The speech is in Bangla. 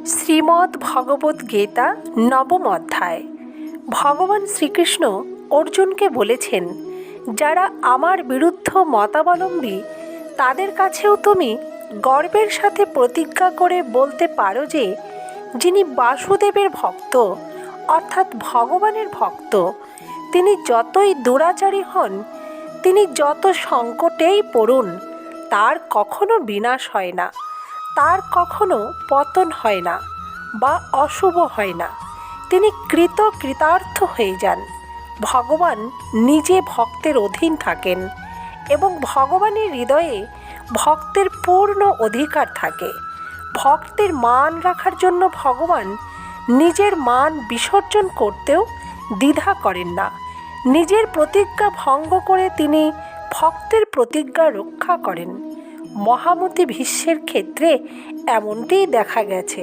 শ্রীমদ্ ভগবদ্ গীতা নবম অধ্যায়। ভগবান শ্রীকৃষ্ণ অর্জুনকে বলেছেন, যারা আমার বিরুদ্ধ মতাবলম্বী তাদের কাছেও তুমি গর্বের সাথে প্রতিজ্ঞা করে বলতে পারো যে, যিনি বাসুদেবের ভক্ত অর্থাৎ ভগবানের ভক্ত, তিনি যতই দুরাচারী হন, তিনি যত সংকটেই পড়ুন, তার কখনো বিনাশ হয় না, তার কখনো পতন হয় না বা অশুভ হয় না। তিনি কৃতার্থ হয়ে যান। ভগবান নিজে ভক্তের অধীন থাকেন এবং ভগবানের হৃদয়ে ভক্তের পূর্ণ অধিকার থাকে। ভক্তের মান রাখার জন্য ভগবান নিজের মান বিসর্জন করতেও দ্বিধা করেন না। নিজের প্রতিজ্ঞা ভঙ্গ করে তিনি ভক্তের প্রতিজ্ঞা রক্ষা করেন। মহামতি ভীষ্মের ক্ষেত্রে এমনটিই দেখা গেছে।